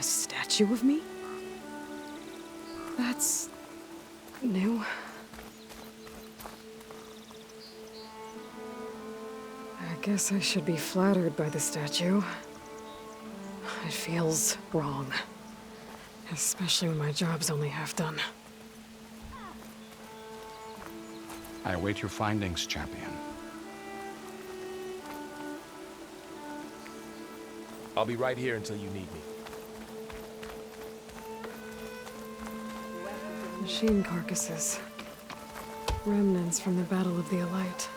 A statue of me? That's... new. I guess I should be flattered by the statue. It feels wrong. Especially when my job's only half done. I await your findings, champion. I'll be right here until you need me. Machine carcasses. Remnants from the Battle of the Elite.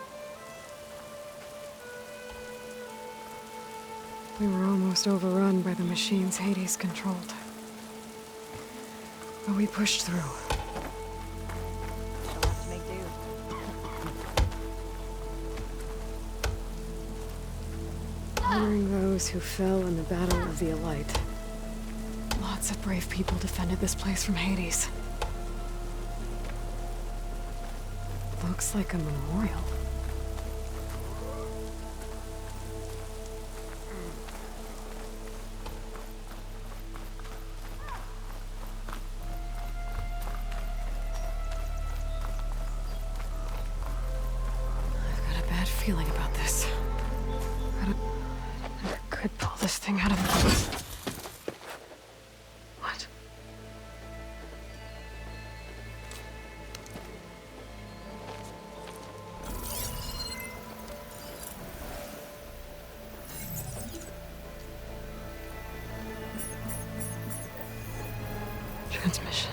We were almost overrun by the machines Hades controlled. But we pushed through. She'll have to make do. Honoring those who fell in the Battle of the Elite. Lots of brave people defended this place from Hades. Looks like a memorial. I've got a bad feeling about this. I could pull this thing out of me. What? Transmission.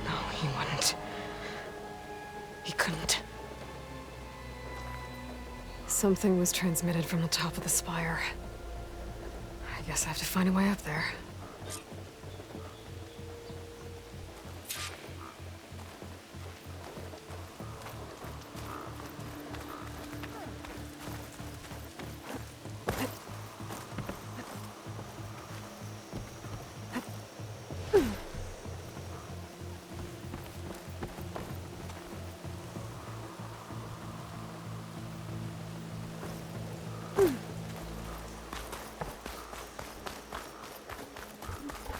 No, he wouldn't. He couldn't. Something was transmitted from the top of the spire. I guess I have to find a way up there.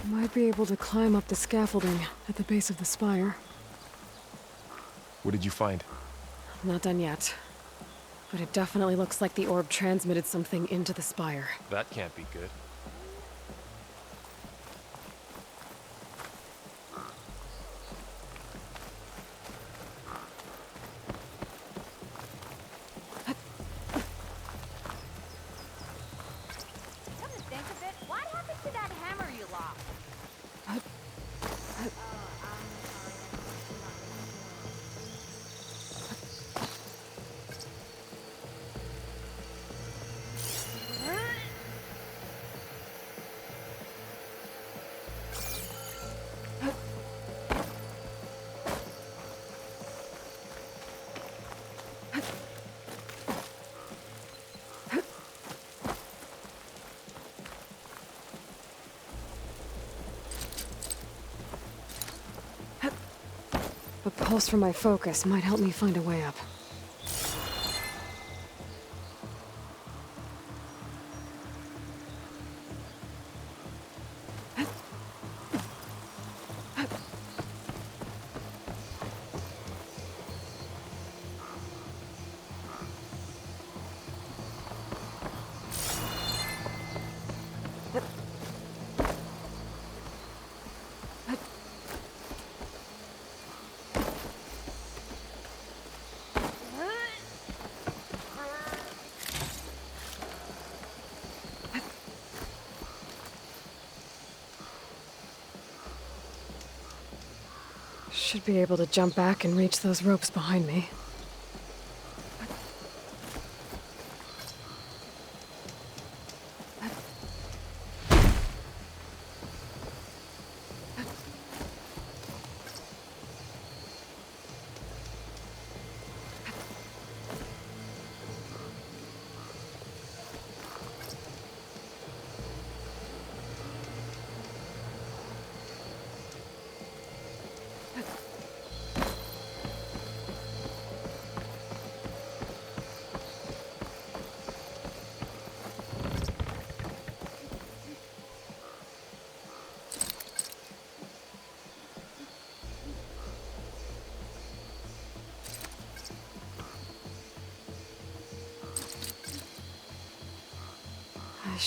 Might be able to climb up the scaffolding at the base of the spire. What did you find? Not done yet. But it definitely looks like the orb transmitted something into the spire. That can't be good. Come to think of it, what happened to that hammer you lost? A pulse from my focus might help me find a way up. Should be able to jump back and reach those ropes behind me.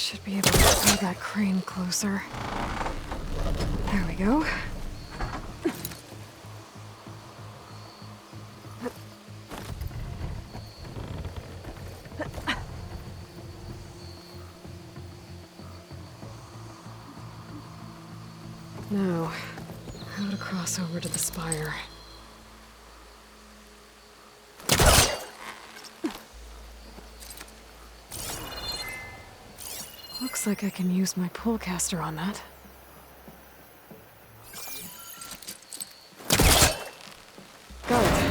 Should be able to pull that crane closer. There we go. Now, how to cross over to the spire. Looks like I can use my pullcaster on that. Got it.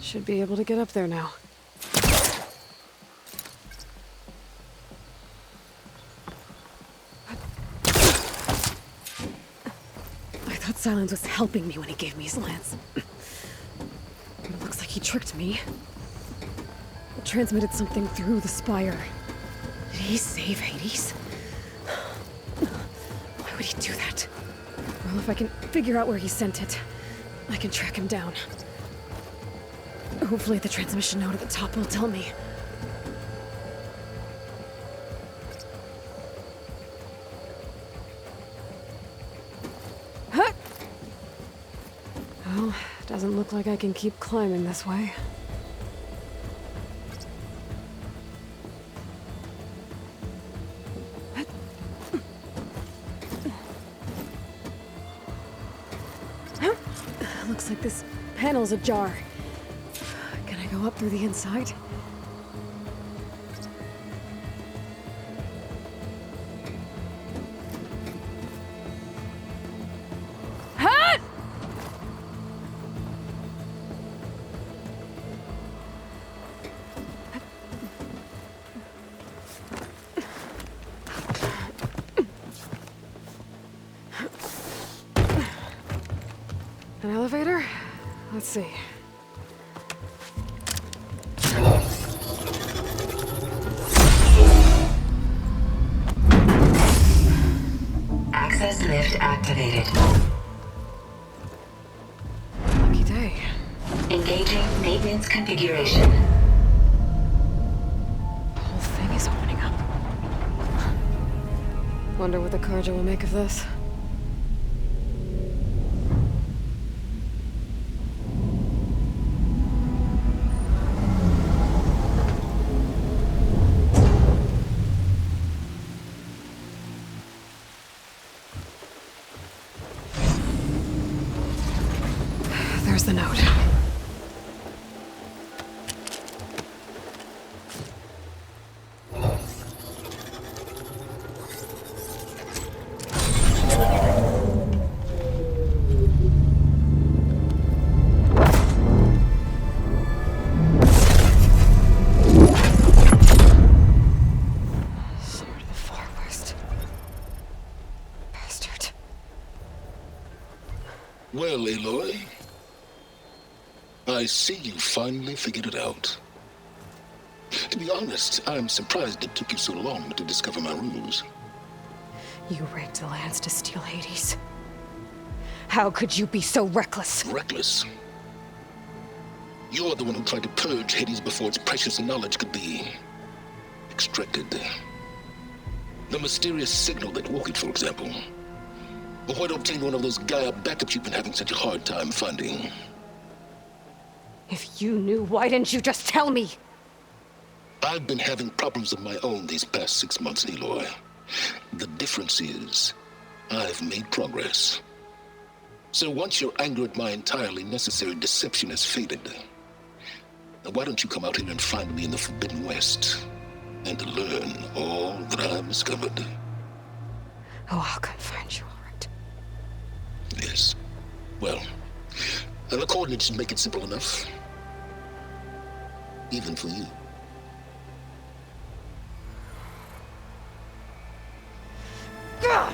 Should be able to get up there now. I thought Silence was helping me when he gave me his lance. But it looks like he tricked me. It transmitted something through the spire. Did he save Hades? Why would he do that? Well, if I can figure out where he sent it, I can track him down. Hopefully the transmission note at the top will tell me. Huh! Well, doesn't look like I can keep climbing this way. Looks like this panel's ajar. Can I go up through the inside? Ha! An elevator? Let's see. Access lift activated. Lucky day. Engaging maintenance configuration. The whole thing is opening up. Wonder what the Carja will make of this. There's the note. Sword of the Far West. Bastard. Well, Aloy, I see you finally figured it out. To be honest, I'm surprised it took you so long to discover my ruse. You rigged the lance to steal Hades. How could you be so reckless? Reckless. You're the one who tried to purge Hades before its precious knowledge could be extracted. The mysterious signal that woke it, for example. Or why to obtain one of those Gaia backups you've been having such a hard time finding. If you knew, why didn't you just tell me? I've been having problems of my own these past 6 months, Aloy. The difference is, I've made progress. So once your anger at my entirely necessary deception has faded, now why don't you come out here and find me in the Forbidden West, and learn all that I've discovered? Oh, I'll come find you, all right. Yes. Well, and the coordinates make it simple enough. Even for you. Gah!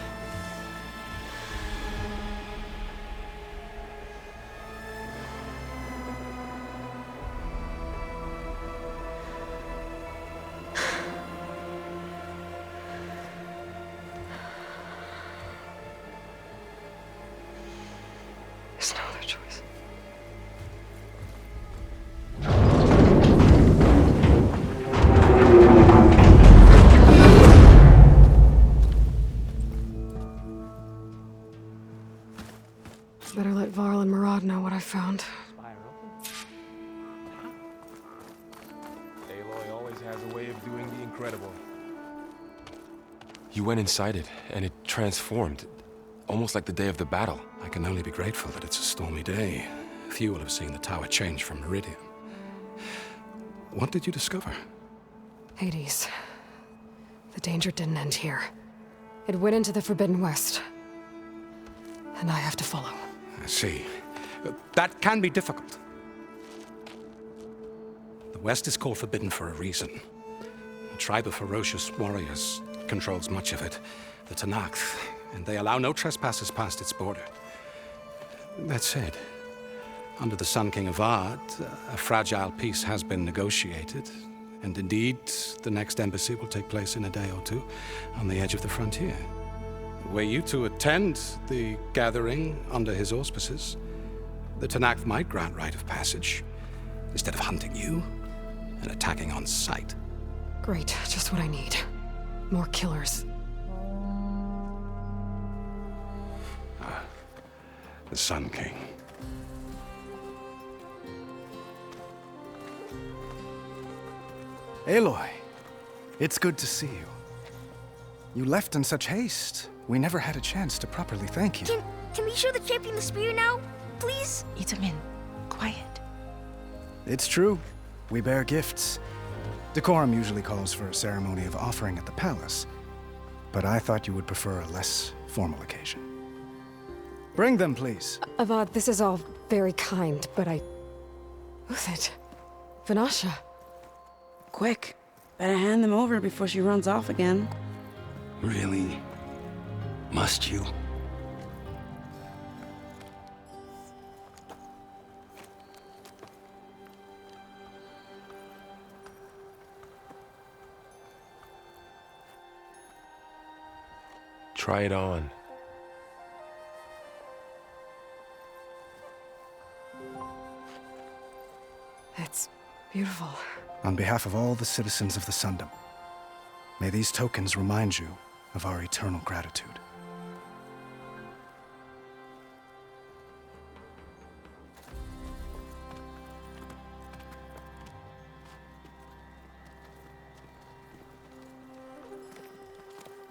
There's no other choice. Better let Varl and Murad know what I found. Aloy always has a way of doing the incredible. You went inside it, and it transformed. Almost like the day of the battle. I can only be grateful that it's a stormy day. Few will have seen the tower change from Meridian. What did you discover? Hades. The danger didn't end here. It went into the Forbidden West. And I have to follow. I see. That can be difficult. The West is called Forbidden for a reason. A tribe of ferocious warriors controls much of it, the Tenakth, and they allow no trespassers past its border. That said, under the Sun King Avad, a fragile peace has been negotiated, and indeed, the next embassy will take place in a day or two on the edge of the frontier. Were you to attend the gathering under his auspices, the Tenakth might grant right of passage, instead of hunting you and attacking on sight. Great, just what I need. More killers. The Sun King. Aloy, it's good to see you. You left in such haste. We never had a chance to properly thank you. Can we show the champion the spear now? Please? Itamin, quiet. It's true. We bear gifts. Decorum usually calls for a ceremony of offering at the palace, but I thought you would prefer a less formal occasion. Bring them, please. Avad, this is all very kind, but Who's it? Vanasha. Quick, better hand them over before she runs off again. Really? Must you? Try it on. It's beautiful. On behalf of all the citizens of the Sundom, may these tokens remind you of our eternal gratitude.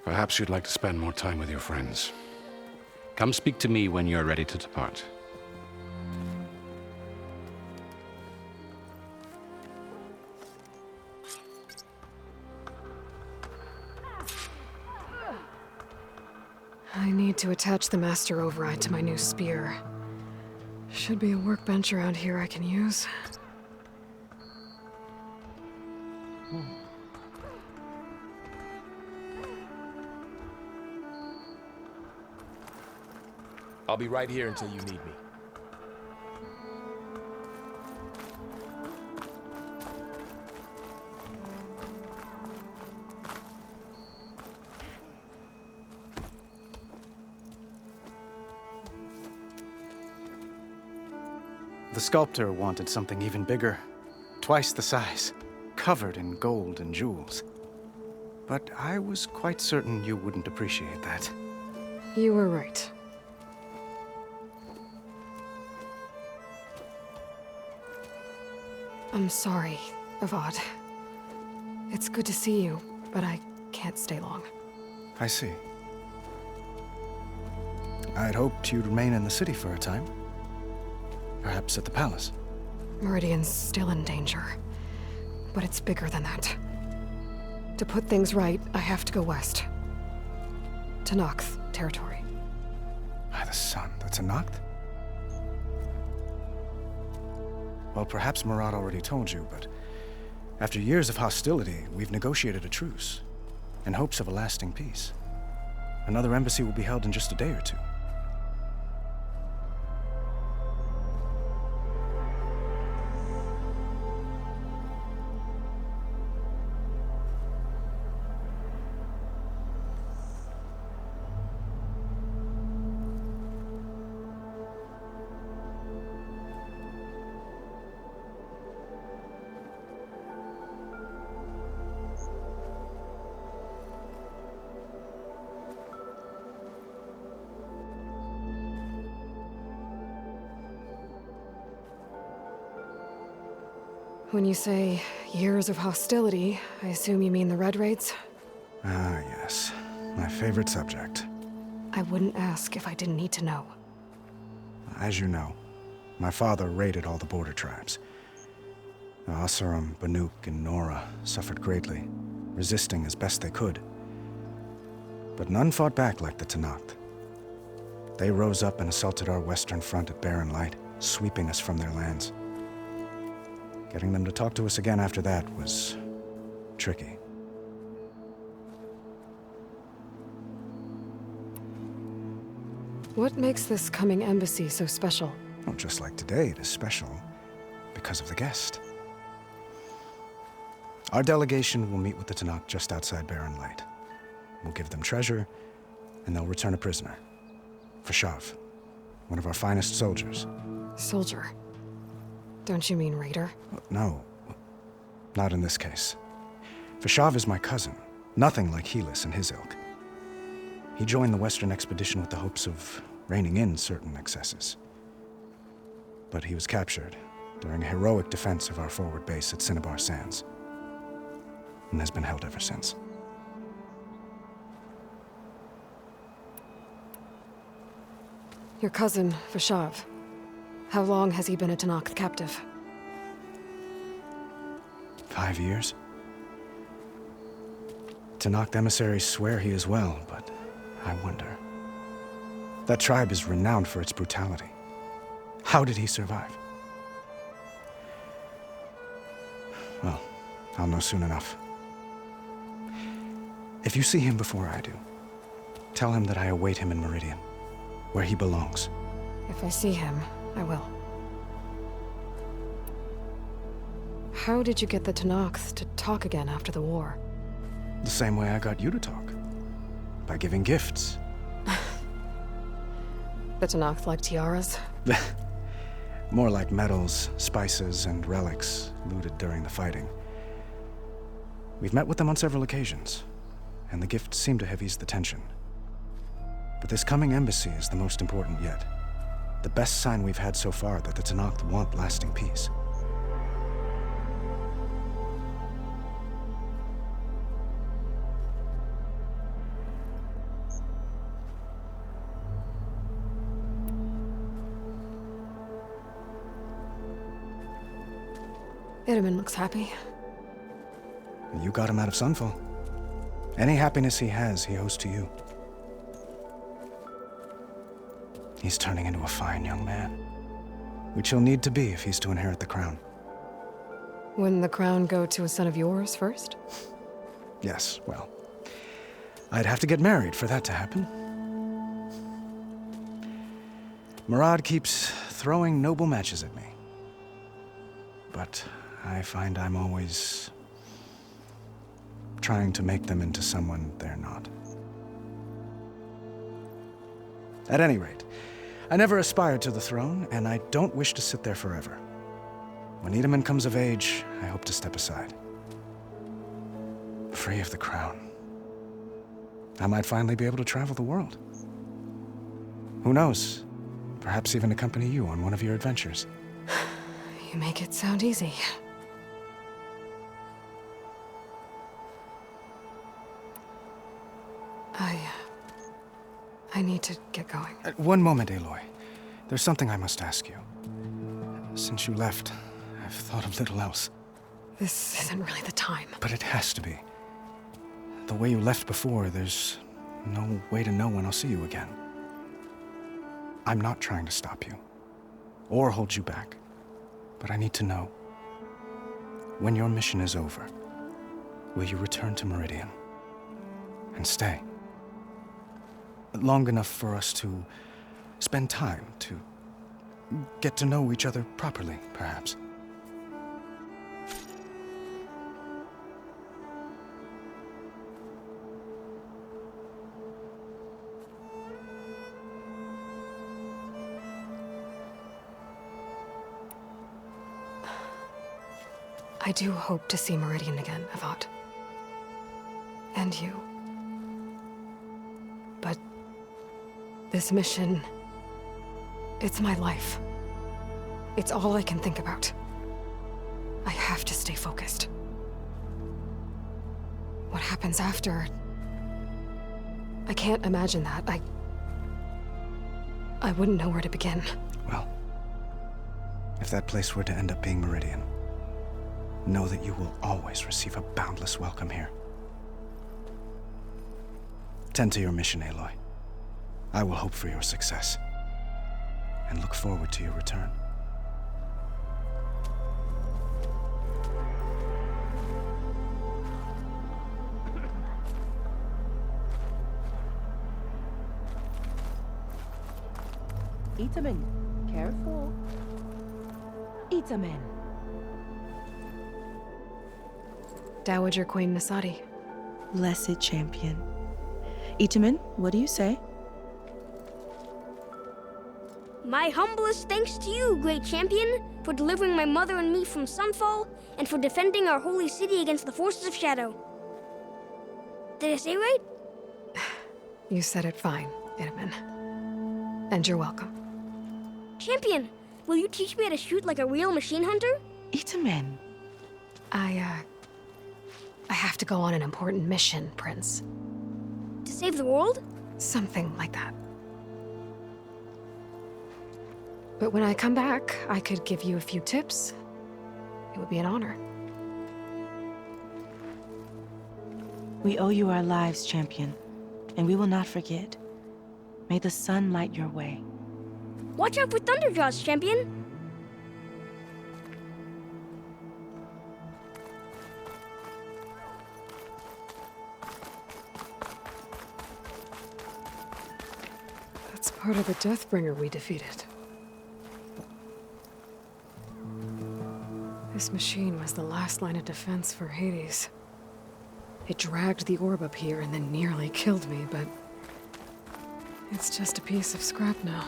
Perhaps you'd like to spend more time with your friends. Come speak to me when you're ready to depart. I need to attach the Master Override to my new spear. Should be a workbench around here I can use. I'll be right here until you need me. The sculptor wanted something even bigger, twice the size, covered in gold and jewels. But I was quite certain you wouldn't appreciate that. You were right. I'm sorry, Avad. It's good to see you, but I can't stay long. I see. I'd hoped you'd remain in the city for a time. Perhaps at the palace. Meridian's still in danger, but it's bigger than that. To put things right, I have to go west. To Nox territory. By the sun, that's a Noct? Well, perhaps Murad already told you, but after years of hostility, we've negotiated a truce, in hopes of a lasting peace. Another embassy will be held in just a day or two. When you say years of hostility, I assume you mean the Red Raids? Ah, yes. My favorite subject. I wouldn't ask if I didn't need to know. As you know, my father raided all the border tribes. The Oseram, Banuk, and Nora suffered greatly, resisting as best they could. But none fought back like the Tenakth. They rose up and assaulted our western front at Barren Light, sweeping us from their lands. Getting them to talk to us again after that was tricky. What makes this coming embassy so special? Well, just like today, it is special because of the guest. Our delegation will meet with the Tenakth just outside Barren Light. We'll give them treasure, and they'll return a prisoner. Fashav, one of our finest soldiers. Soldier? Don't you mean raider? No, not in this case. Fashav is my cousin, nothing like Helis and his ilk. He joined the Western expedition with the hopes of reining in certain excesses. But he was captured during a heroic defense of our forward base at Cinnabar Sands, and has been held ever since. Your cousin, Fashav. How long has he been a Tenakth captive? 5 years. Tenakth emissaries swear he is well, but I wonder. That tribe is renowned for its brutality. How did he survive? Well, I'll know soon enough. If you see him before I do, tell him that I await him in Meridian, where he belongs. If I see him, I will. How did you get the Tenakth to talk again after the war? The same way I got you to talk. By giving gifts. The Tenakth like tiaras? More like medals, spices, and relics looted during the fighting. We've met with them on several occasions, and the gifts seem to have eased the tension. But this coming embassy is the most important yet. The best sign we've had so far that the Tenakth want lasting peace. Itamen looks happy. You got him out of Sunfall. Any happiness he has, he owes to you. He's turning into a fine young man, which he'll need to be if he's to inherit the crown. Wouldn't the crown go to a son of yours first? Yes, well, I'd have to get married for that to happen. Murad keeps throwing noble matches at me. But I find I'm always trying to make them into someone they're not. At any rate, I never aspired to the throne, and I don't wish to sit there forever. When Itamen comes of age, I hope to step aside. Free of the crown. I might finally be able to travel the world. Who knows? Perhaps even accompany you on one of your adventures. You make it sound easy. I need to get going. One moment, Aloy. There's something I must ask you. Since you left, I've thought of little else. This isn't really the time. But it has to be. The way you left before, there's no way to know when I'll see you again. I'm not trying to stop you, or hold you back. But I need to know, when your mission is over, will you return to Meridian and stay? Long enough for us to spend time, to get to know each other properly, perhaps. I do hope to see Meridian again, Avat. And you. But this mission, it's my life. It's all I can think about. I have to stay focused. What happens after? I can't imagine that. I wouldn't know where to begin. Well, if that place were to end up being Meridian, know that you will always receive a boundless welcome here. Tend to your mission, Aloy. I will hope for your success, and look forward to your return. Itamen, careful. Itamen. Dowager Queen Nasadi. Blessed champion. Itamen, what do you say? My humblest thanks to you, great champion, for delivering my mother and me from Sunfall, and for defending our holy city against the forces of Shadow. Did I say right? You said it fine, Itamen. And you're welcome. Champion, will you teach me how to shoot like a real machine hunter? Itamen. I have to go on an important mission, Prince. To save the world? Something like that. But when I come back, I could give you a few tips. It would be an honor. We owe you our lives, champion, and we will not forget. May the sun light your way. Watch out for Thunderjaws, champion! That's part of the Deathbringer we defeated. This machine was the last line of defense for Hades. It dragged the orb up here and then nearly killed me, but it's just a piece of scrap now.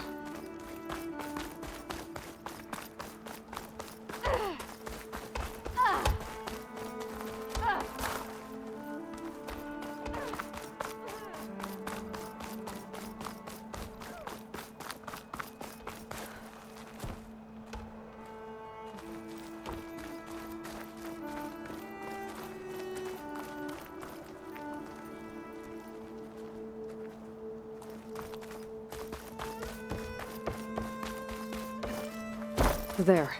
There,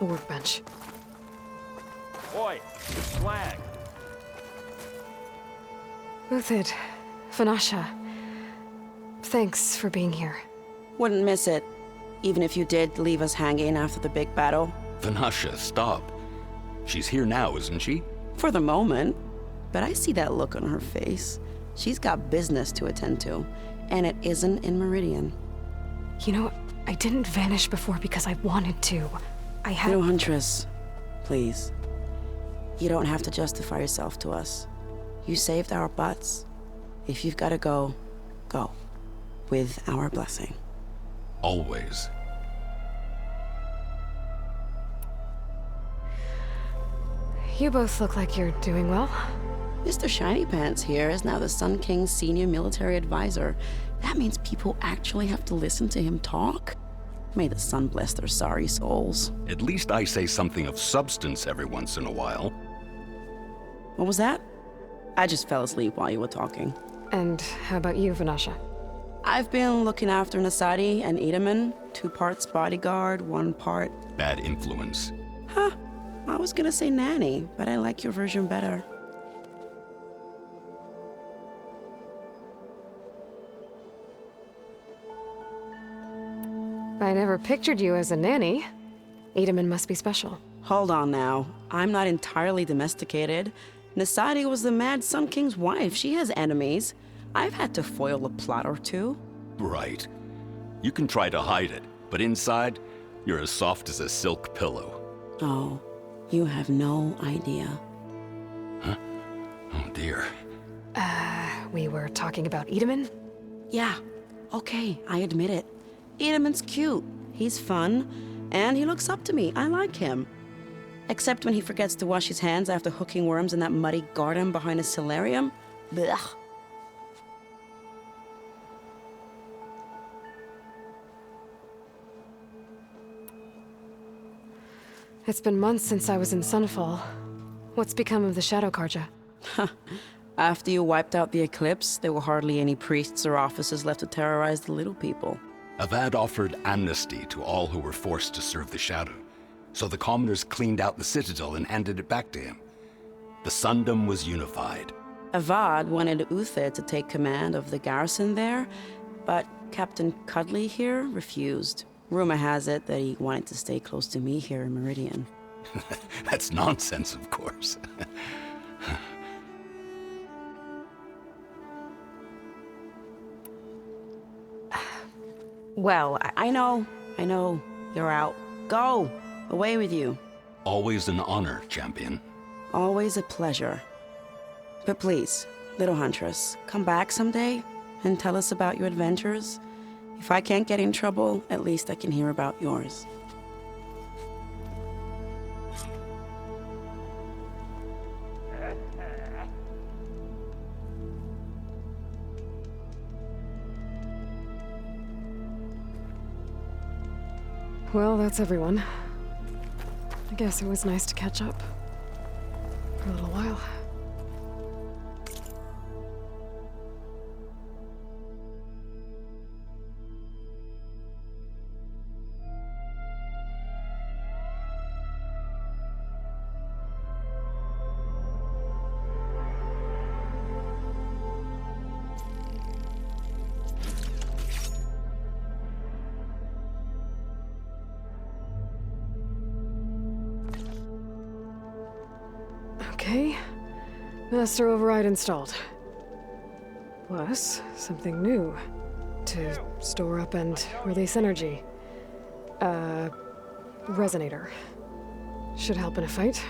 the workbench. Oi, flag. Uthid, Vanasha, thanks for being here. Wouldn't miss it, even if you did leave us hanging after the big battle. Vanasha, stop. She's here now, isn't she? For the moment. But I see that look on her face. She's got business to attend to, and it isn't in Meridian. You know, I didn't vanish before because I wanted to. I had— No, Huntress. Please. You don't have to justify yourself to us. You saved our butts. If you've got to go, go. With our blessing. Always. You both look like you're doing well. Mr. Shiny Pants here is now the Sun King's senior military advisor. That means people actually have to listen to him talk? May the sun bless their sorry souls. At least I say something of substance every once in a while. What was that? I just fell asleep while you were talking. And how about you, Vanasha? I've been looking after Nasadi and Itamen. 2 parts bodyguard, 1 part... Bad influence. Huh. I was gonna say nanny, but I like your version better. I never pictured you as a nanny. Itamen must be special. Hold on now. I'm not entirely domesticated. Nasadi was the Mad Sun King's wife. She has enemies. I've had to foil a plot or 2. Right. You can try to hide it, but inside, you're as soft as a silk pillow. Oh, you have no idea. Huh? Oh dear. We were talking about Itamen? Yeah. Okay, I admit it. Itamen's cute. He's fun. And he looks up to me. I like him. Except when he forgets to wash his hands after hooking worms in that muddy garden behind his solarium. Blech. It's been months since I was in Sunfall. What's become of the Shadow Carja? After you wiped out the Eclipse, there were hardly any priests or officers left to terrorize the little people. Avad offered amnesty to all who were forced to serve the Shadow, so the commoners cleaned out the Citadel and handed it back to him. The Sundom was unified. Avad wanted Uther to take command of the garrison there, but Captain Cudley here refused. Rumor has it that he wanted to stay close to me here in Meridian. That's nonsense, of course. Well, I know. You're out. Go! Away with you. Always an honor, champion. Always a pleasure. But please, little Huntress, come back someday and tell us about your adventures. If I can't get in trouble, at least I can hear about yours. Well, that's everyone. I guess it was nice to catch up. For a little while. Okay. Master Override installed. Plus, something new. To store up and release energy. Resonator. Should help in a fight.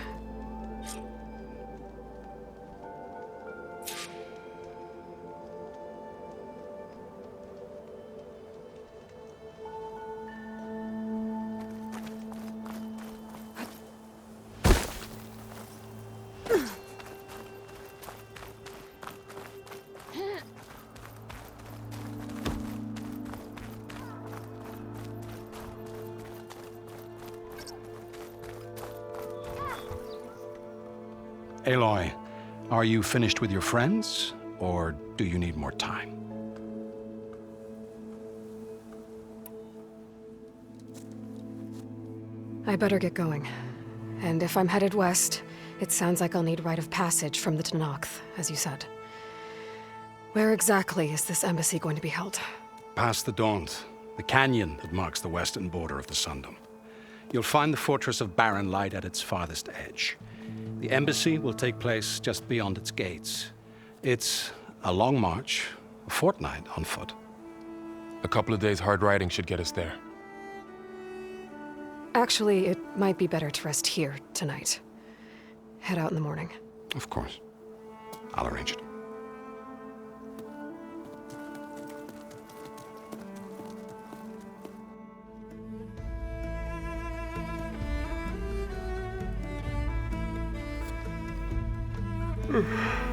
Aloy, are you finished with your friends, or do you need more time? I better get going. And if I'm headed west, it sounds like I'll need rite of passage from the Tenakth, as you said. Where exactly is this embassy going to be held? Past the Daunt, the canyon that marks the western border of the Sundom. You'll find the fortress of Barren Light at its farthest edge. The embassy will take place just beyond its gates. It's a long march, a fortnight on foot. A couple of days hard riding should get us there. Actually, it might be better to rest here tonight. Head out in the morning. Of course. I'll arrange it. Ugh.